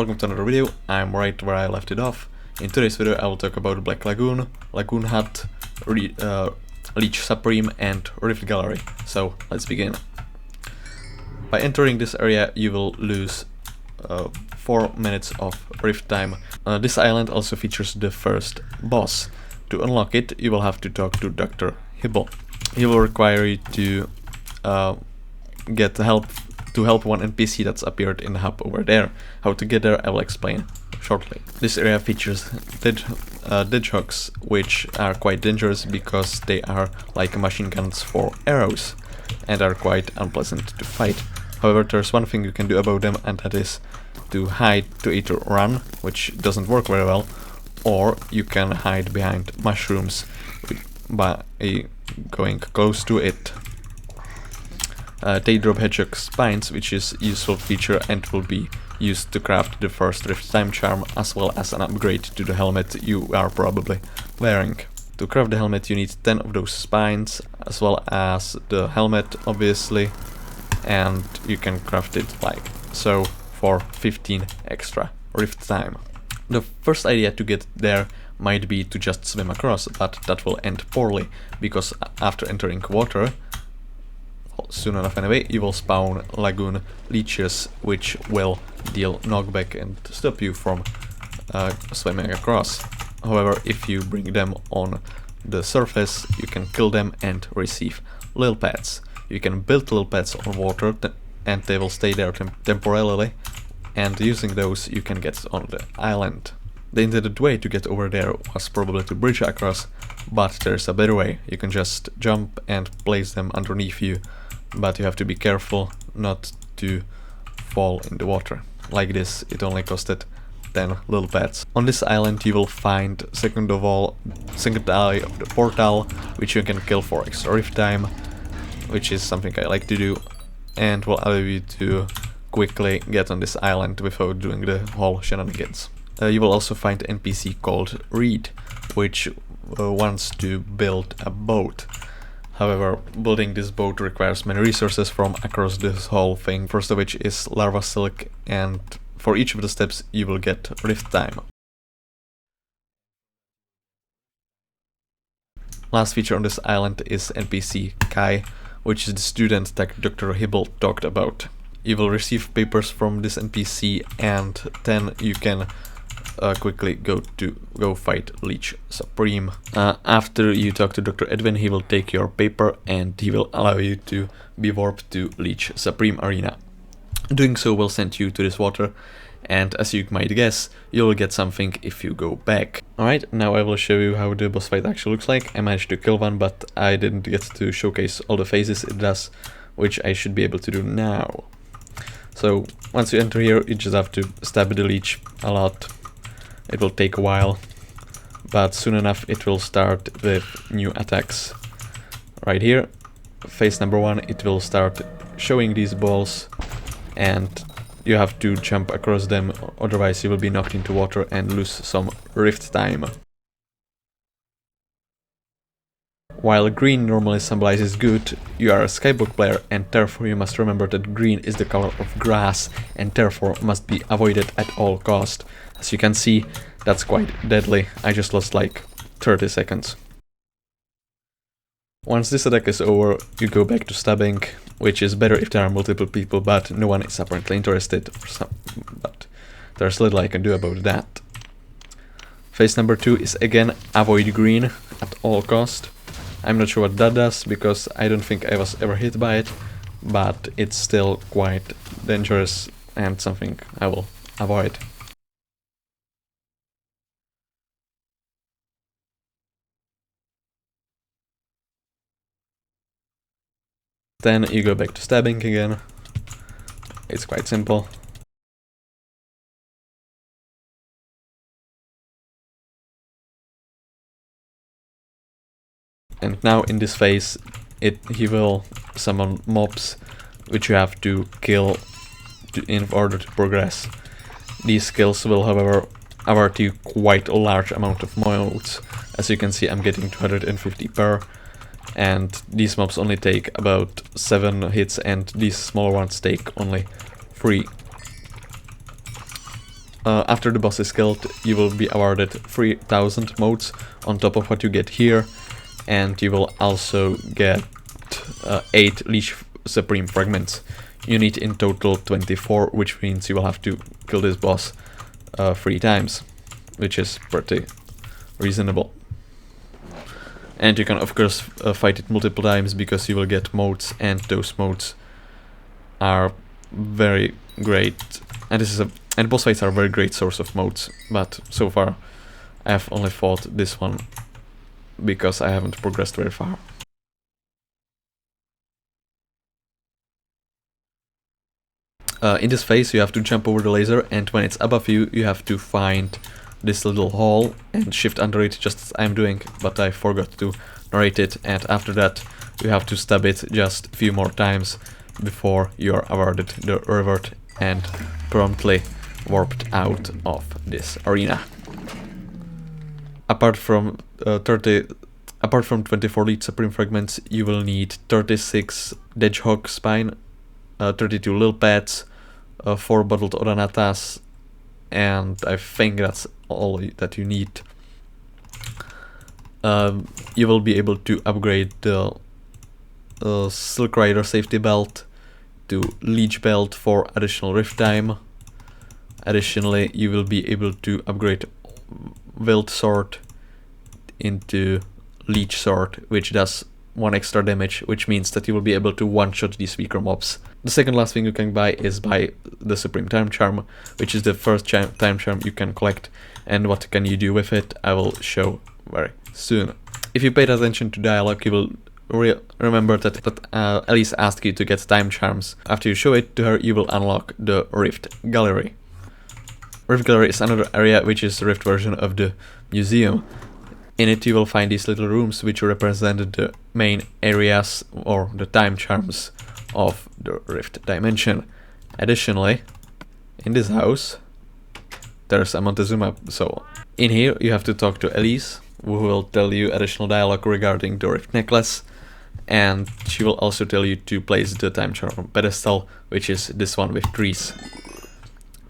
welcome to another video. I'm right where I left it off. In today's video I will talk about Black Lagoon, Lagoon Hut, Leech Supreme and Rift Gallery. So let's begin. By entering this area you will lose 4 minutes of Rift time. This island also features the first boss. To unlock it you will have to talk to Dr. Hibble. He will require you to get help one NPC that's appeared in the hub over there. How to get there I will explain shortly. This area features hedgehogs, which are quite dangerous because they are like machine guns for arrows and are quite unpleasant to fight. However, there's one thing you can do about them, and that is to hide, to either run, which doesn't work very well, or you can hide behind mushrooms by going close to it. They drop hedgehog spines, which is a useful feature and will be used to craft the first Rift Timecharm, as well as an upgrade to the helmet you are probably wearing. To craft the helmet you need 10 of those spines, as well as the helmet obviously, and you can craft it like so for 15 extra Rift time. The first idea to get there might be to just swim across, but that will end poorly, because after entering water, soon enough anyway, you will spawn lagoon leeches, which will deal knockback and stop you from swimming across. However, if you bring them on the surface, you can kill them and receive lil pads. You can build lil pads on water and they will stay there temporarily, and using those you can get on the island. The intended way to get over there was probably to bridge across, but there's a better way. You can just jump and place them underneath you, but you have to be careful not to fall in the water. Like this, it only costed 10 little pads. On this island you will find second eye of the portal, which you can kill for extra rift time, which is something I like to do, and will allow you to quickly get on this island without doing the whole shenanigans. You will also find an NPC called Reed, which wants to build a boat. However, building this boat requires many resources from across this whole thing, first of which is larva silk, and for each of the steps you will get rift time. Last feature on this island is NPC Kai, which is the student that Dr. Hibble talked about. You will receive papers from this NPC, and then you can quickly go fight Leech Supreme. After you talk to Dr. Edwin, he will take your paper and he will allow you to be warped to Leech Supreme Arena. Doing so will send you to this water, and as you might guess, you'll get something if you go back. Alright, now I will show you how the boss fight actually looks like. I managed to kill one, but I didn't get to showcase all the phases it does, which I should be able to do now. So once you enter here, you just have to stab the leech a lot. It will take a while, but soon enough it will start with new attacks. Right here, phase number 1, it will start showing these balls, and you have to jump across them, otherwise you will be knocked into water and lose some rift time. While green normally symbolizes good, you are a Skyblock player, and therefore you must remember that green is the color of grass and therefore must be avoided at all cost. As you can see, that's quite deadly. I just lost like 30 seconds. Once this attack is over, you go back to stabbing, which is better if there are multiple people, but no one is apparently interested, but there's little I can do about that. Phase number 2 is again avoid green at all cost. I'm not sure what that does, because I don't think I was ever hit by it, but it's still quite dangerous and something I will avoid. Then you go back to stabbing again. It's quite simple. And now in this phase, he will summon mobs, which you have to kill in order to progress. These skills will, however, award you quite a large amount of modes. As you can see, I'm getting 250 per, and these mobs only take about 7 hits, and these smaller ones take only 3. After the boss is killed, you will be awarded 3000 motes on top of what you get here, and you will also get 8 Leech Supreme fragments. You need in total 24, which means you will have to kill this boss 3 times, which is pretty reasonable. And you can of course fight it multiple times because you will get motes, and those motes are very great. And boss fights are a very great source of motes, but so far I have only fought this one because I haven't progressed very far. In this phase you have to jump over the laser, and when it's above you, you have to find this little hole and shift under it, just as I'm doing, but I forgot to narrate it, and after that you have to stab it just a few more times before you are awarded the reward and promptly warped out of this arena. Apart from 24 Leech Supreme fragments, you will need 36 Hedgehog spine, 32 lil pads, 4 bottled oranatas, and I think that's all that you need. You will be able to upgrade the Silk Rider safety belt to Leech belt for additional rift time. Additionally, you will be able to upgrade Wild Sword into Leech Sword, which does 1 extra damage, which means that you will be able to one-shot these weaker mobs. The second last thing you can buy is buy the Supreme Timecharm, which is the first Timecharm you can collect, and what can you do with it I will show very soon. If you paid attention to dialogue, you will remember that Elise asked you to get Timecharms. After you show it to her, you will unlock the Rift Gallery. Rift Gallery is another area which is the Rift version of the museum. In it you will find these little rooms which represent the main areas or the Timecharms of the Rift dimension. Additionally, in this house there's a Montezuma soul. In here you have to talk to Elise, who will tell you additional dialogue regarding the Rift necklace, and she will also tell you to place the Timecharm pedestal, which is this one with trees.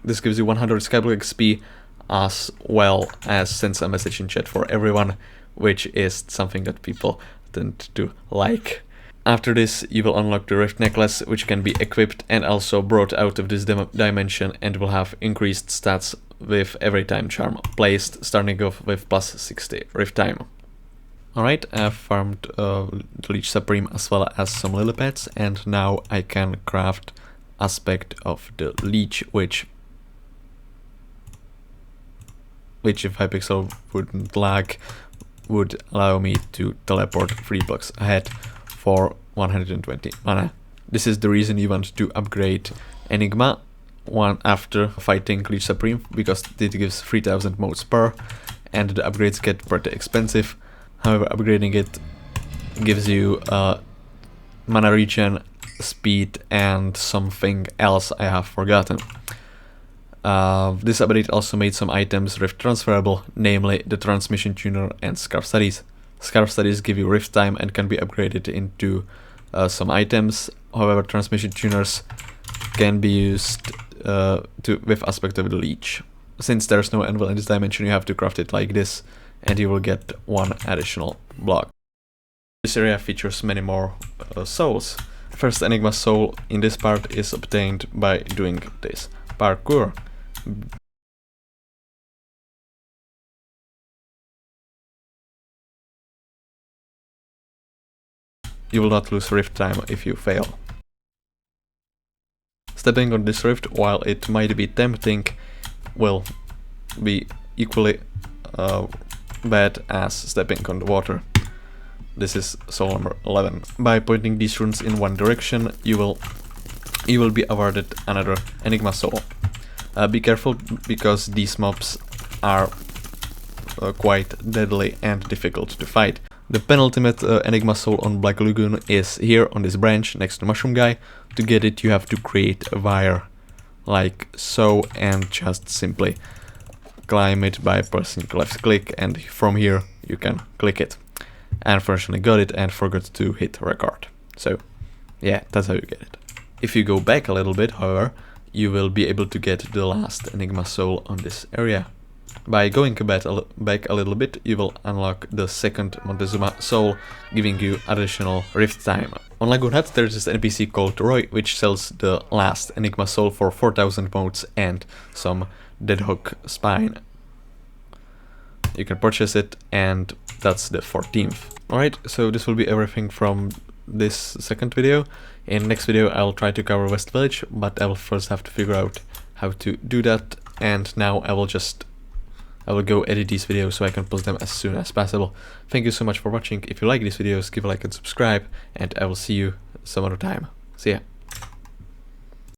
This gives you 100 Skyblock XP, as well as sends a message in chat for everyone, which is something that people tend to like. After this you will unlock the Rift necklace, which can be equipped and also brought out of this dimension, and will have increased stats with every Timecharm placed, starting off with plus 60 Rift time. Alright, I've farmed the Leech Supreme as well as some lily pads, and now I can craft aspect of the Leech, which if Hypixel wouldn't lag, would allow me to teleport 3 blocks ahead for 120 mana. This is the reason you want to upgrade Enigma one after fighting Leech Supreme, because it gives 3000 motes per, and the upgrades get pretty expensive. However, upgrading it gives you mana regen, speed, and something else I have forgotten. This update also made some items rift transferable, namely the transmission tuner and scarf studies. Scarf studies give you rift time and can be upgraded into some items. However, transmission tuners can be used with aspect of the Leech. Since there's no anvil in this dimension, you have to craft it like this, and you will get 1 additional block. This area features many more souls. First Enigma soul in this part is obtained by doing this parkour. You will not lose rift time if you fail. Stepping on this rift, while it might be tempting, will be equally bad as stepping on the water. This is soul number 11. By pointing these runes in one direction, you will be awarded another Enigma soul. Be careful, because these mobs are quite deadly and difficult to fight. The penultimate Enigma soul on Black Lagoon is here on this branch next to Mushroom Guy. To get it you have to create a wire like so, and just simply climb it by pressing left click, and from here you can click it. I unfortunately got it and forgot to hit record. So yeah, that's how you get it. If you go back a little bit, however, you will be able to get the last Enigma Soul on this area. By going back a little bit, you will unlock the second Montezuma Soul, giving you additional rift time. On Lagoon Hut there's this NPC called Roy, which sells the last Enigma Soul for 4000 motes and some Deadhawk Spine. You can purchase it, and that's the 14th. Alright, so this will be everything from this second video. In next video I'll try to cover West Village, but I will first have to figure out how to do that, and now I will go edit these videos so I can post them as soon as possible. Thank you so much for watching. If you like these videos, give a like and subscribe, and I will see you some other time. See ya.